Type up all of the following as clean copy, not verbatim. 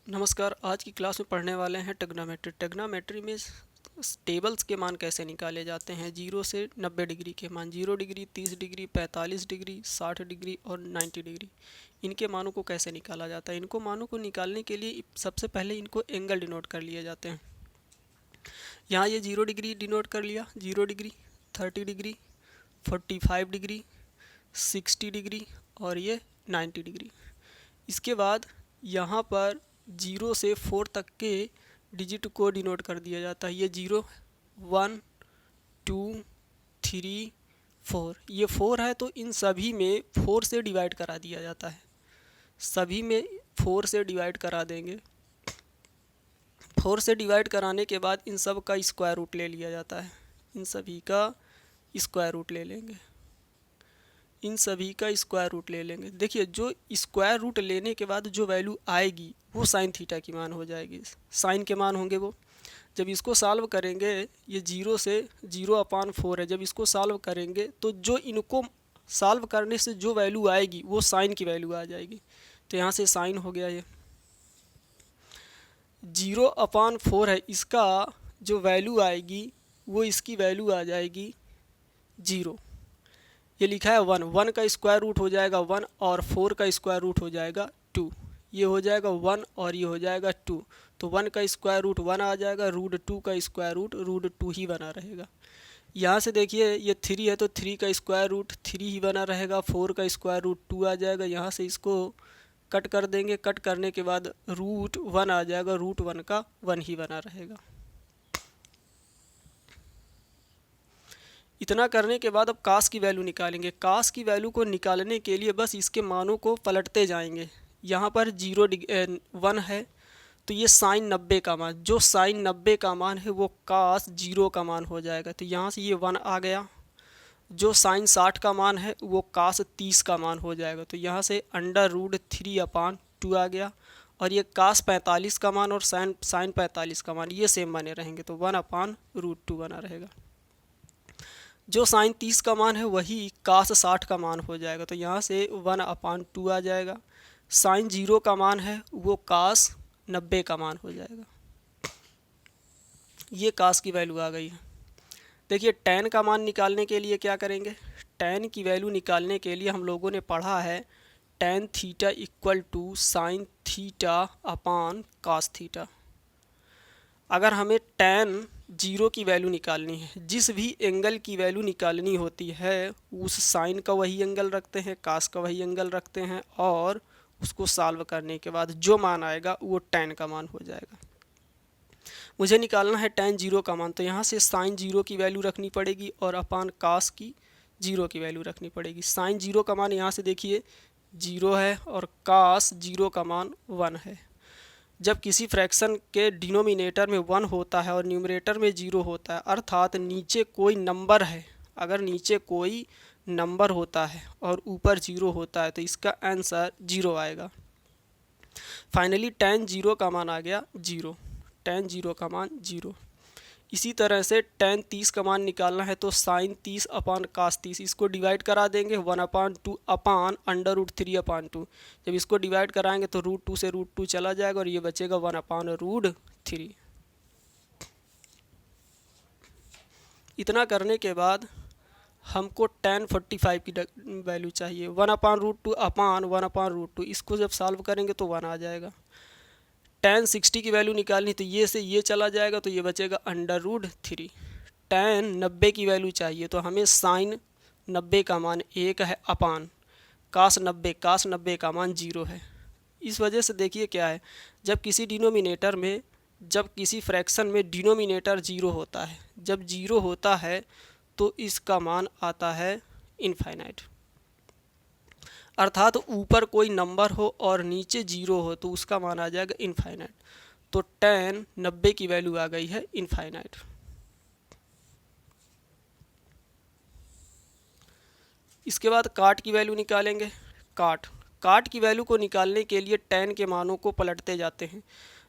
नमस्कार। आज की क्लास में पढ़ने वाले हैं ट्रिग्नोमेट्री। ट्रिग्नोमेट्री में टेबल्स के मान कैसे निकाले जाते हैं। 0 से 90 डिग्री के मान, 0 डिग्री, 30 डिग्री, 45 डिग्री, 60 डिग्री और 90 डिग्री, इनके मानों को कैसे निकाला जाता है। इनको मानों को निकालने के लिए सबसे पहले इनको एंगल डिनोट कर लिए जाते हैं। यहाँ ये 0 डिग्री डिनोट कर लिया, 0 डिग्री, 30 डिग्री, 45 डिग्री, 60 डिग्री और ये 90 डिग्री। इसके बाद यहाँ पर 0 से 4 तक के डिजिट को डिनोट कर दिया जाता है। ये 0, 1, 2, 3, 4, ये 4 है तो इन सभी में 4 से डिवाइड करा दिया जाता है। सभी में 4 से डिवाइड करा देंगे। 4 से डिवाइड कराने के बाद इन सब का स्क्वायर रूट ले लिया जाता है। इन सभी का स्क्वायर रूट ले लेंगे। इन सभी का स्क्वायर रूट ले लेंगे। देखिए, जो स्क्वायर रूट लेने के बाद जो वैल्यू आएगी वो साइन थीटा की मान हो जाएगी। साइन के मान होंगे वो। जब इसको सॉल्व करेंगे, ये 0 से 0/4 है। जब इसको सॉल्व करेंगे तो जो इनको सॉल्व करने से जो वैल्यू आएगी वो साइन की वैल्यू आ जाएगी। तो यहाँ से साइन हो गया। ये 0/4 है, इसका जो वैल्यू आएगी वो इसकी वैल्यू आ जाएगी 0। ये लिखा है 1, 1 का स्क्वायर रूट हो जाएगा 1 और 4 का स्क्वायर रूट हो जाएगा 2। ये हो जाएगा 1 और ये हो जाएगा 2। तो 1 का स्क्वायर रूट 1 आ जाएगा, √2 का स्क्वायर रूट 2 ही बना रहेगा। यहाँ से देखिए, ये 3 है तो 3 का स्क्वायर रूट 3 ही बना रहेगा। 4 का स्क्वायर रूट 2 आ जाएगा। यहाँ से इसको कट कर देंगे। कट करने के बाद √1 आ जाएगा, √1 का 1 ही बना रहेगा। इतना करने के बाद अब कास की वैल्यू निकालेंगे। कास की वैल्यू को निकालने के लिए बस इसके मानों को पलटते जाएंगे। यहाँ पर 1 है तो ये साइन 90 का मान, जो साइन 90 का मान है वो कास 0 का मान हो जाएगा। तो यहाँ से ये 1 आ गया। जो साइन 60 का मान है वो कास 30 का मान हो जाएगा। तो यहाँ से √3/2 आ गया। और ये कास 45 का मान और साइन 45 का मान ये सेम बने रहेंगे। तो 1/√2 बना रहेगा। जो साइन 30 का मान है वही कास 60 का मान हो जाएगा। तो यहाँ से 1/2 आ जाएगा। साइन 0 का मान है वो कास 90 का मान हो जाएगा। ये कास की वैल्यू आ गई है। देखिए, tan का मान निकालने के लिए क्या करेंगे। tan की वैल्यू निकालने के लिए हम लोगों ने पढ़ा है tan थीटा = साइन थीटा/cos थीटा। अगर हमें tan 0 की वैल्यू निकालनी है, जिस भी एंगल की वैल्यू निकालनी होती है उस साइन का वही एंगल रखते हैं, कास का वही एंगल रखते हैं और उसको सॉल्व करने के बाद जो मान आएगा वो tan का मान हो जाएगा। मुझे निकालना है tan 0 का मान, तो यहाँ से साइन 0 की वैल्यू रखनी पड़ेगी और अपान कास की 0 की वैल्यू रखनी पड़ेगी। साइन 0 का मान यहाँ से देखिए 0 है और कास 0 का मान 1 है। जब किसी फ्रैक्शन के डिनोमिनेटर में 1 होता है और न्यूमरेटर में 0 होता है, अर्थात नीचे कोई नंबर है, अगर नीचे कोई नंबर होता है और ऊपर 0 होता है तो इसका आंसर 0 आएगा। फाइनली tan 0 का मान आ गया 0। tan 0 का मान 0। इसी तरह से tan 30 का मान निकालना है तो साइन 30/cos 30, इसको डिवाइड करा देंगे 1/2 अपान √3/2। जब इसको डिवाइड कराएंगे तो √2 से √2 चला जाएगा और ये बचेगा 1/√3। इतना करने के बाद हमको tan 45 की वैल्यू चाहिए। 1/√2 अपान 1/√2, इसको जब सॉल्व करेंगे तो 1 आ जाएगा। tan 60 की वैल्यू निकालनी तो ये से ये चला जाएगा तो ये बचेगा √3। tan 90 की वैल्यू चाहिए तो हमें साइन 90 का मान 1 है अपान कास 90 का मान 0 है। इस वजह से देखिए क्या है, जब किसी फ्रैक्शन में डिनोमिनेटर 0 होता है, जब 0 होता है तो इसका मान आता है इनफाइनाइट। अर्थात ऊपर कोई नंबर हो और नीचे 0 हो तो उसका मान आ जाएगा इनफाइनाइट। तो tan 90 की वैल्यू आ गई है इनफाइनाइट। इसके बाद काट की वैल्यू निकालेंगे। काट की वैल्यू को निकालने के लिए tan के मानों को पलटते जाते हैं।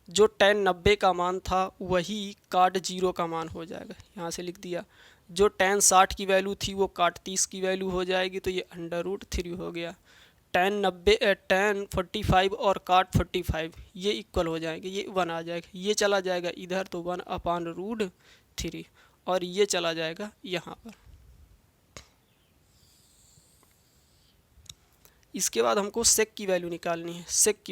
जो tan 90 का मान था वही काट 0 का मान हो जाएगा। यहाँ से लिख दिया। जो tan 60 की वैल्यू थी वो काट 30 की वैल्यू हो जाएगी तो ये √3 हो गया। tan 45 और cot 45 ये इक्वल हो जाएंगे, ये 1 आ जाएगा, ये चला जाएगा इधर तो 1/√3 और ये चला जाएगा यहाँ पर। इसके बाद हमको सेक की वैल्यू निकालनी है। सेक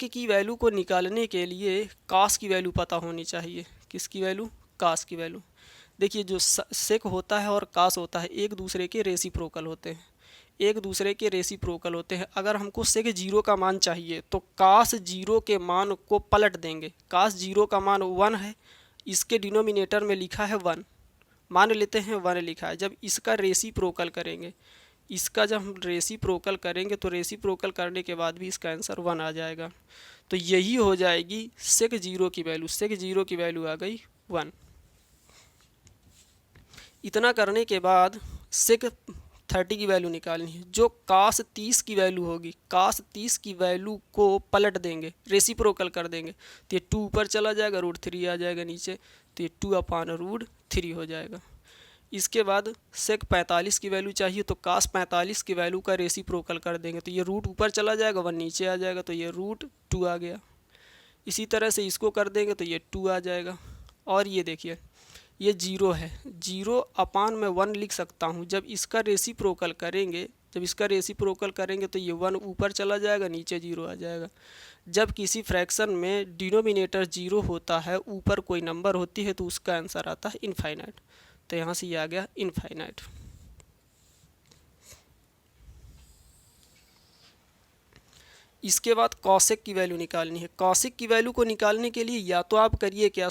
की वैल्यू को निकालने के लिए कास की वैल्यू पता होनी चाहिए। किसकी वैल्यू? कास की वैल्यू। देखिए जो सेक होता है और कास होता है एक दूसरे के रेसिप्रोकल होते हैं, एक दूसरे के रेसिप्रोकल होते हैं। अगर हमको सेक 0 का मान चाहिए तो कास 0 के मान को पलट देंगे। कास 0 का मान 1 है, इसके डिनोमिनेटर में लिखा है 1, मान लेते हैं 1 लिखा है। जब इसका रेसिप्रोकल करेंगे, इसका जब हम रेसिप्रोकल करेंगे तो रेसिप्रोकल करने के बाद भी इसका आंसर 1 आ जाएगा। तो यही हो जाएगी सेक 0 की वैल्यू। सेक 0 की वैल्यू आ गई 1। इतना करने के बाद सेक 30 की वैल्यू निकालनी है। जो कास 30 की वैल्यू होगी, कास 30 की वैल्यू को पलट देंगे, रेसिप्रोकल कर देंगे तो ये 2 ऊपर चला जाएगा, √3 आ जाएगा नीचे, तो ये 2/√3 हो जाएगा। इसके बाद सेक 45 की वैल्यू चाहिए तो कास 45 की वैल्यू का रेसिप्रोकल कर देंगे तो ये रूट ऊपर चला जाएगा, 1 नीचे आ जाएगा, तो ये √2 आ गया। इसी तरह से इसको कर देंगे तो ये 2 आ जाएगा। और ये देखिए ये 0 है, 0/, मैं 1 लिख सकता हूँ। जब इसका रेसिप्रोकल करेंगे, तो ये 1 ऊपर चला जाएगा, नीचे 0 आ जाएगा। जब किसी फ्रैक्शन में डिनोमिनेटर 0 होता है, ऊपर कोई नंबर होती है, तो उसका आंसर आता है इनफाइनाइट। तो यहाँ से ये आ गया इनफाइनाइट। इसके बाद कॉसेक की वैल्यू निकालनी है। कॉसेक की वैल्यू को निकालने के लिए या तो आप करिए क्या,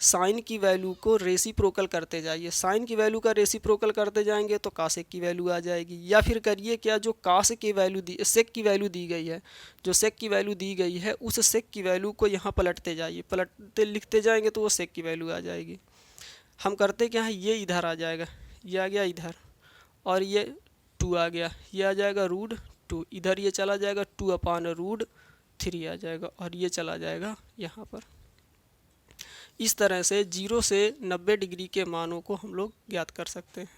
साइन की वैल्यू को रेसिप्रोकल करते जाइए। साइन की वैल्यू का रेसिप्रोकल करते जाएंगे तो कासेक की वैल्यू आ जाएगी। या फिर करिए क्या, जो कासेक की वैल्यू सेक की वैल्यू दी गई है, जो सेक की वैल्यू दी गई है उस सेक की वैल्यू को यहाँ पलटते जाइए, पलटते लिखते जाएंगे तो वो सेक की वैल्यू आ जाएगी। हम करते क्या है, ये इधर आ जाएगा, ये आ गया इधर, और ये 2 आ गया, ये आ जाएगा √2, इधर ये चला जाएगा 2/√3 आ जाएगा, और ये चला जाएगा यहाँ पर। इस तरह से 0 से 90 डिग्री के मानों को हम लोग ज्ञात कर सकते हैं।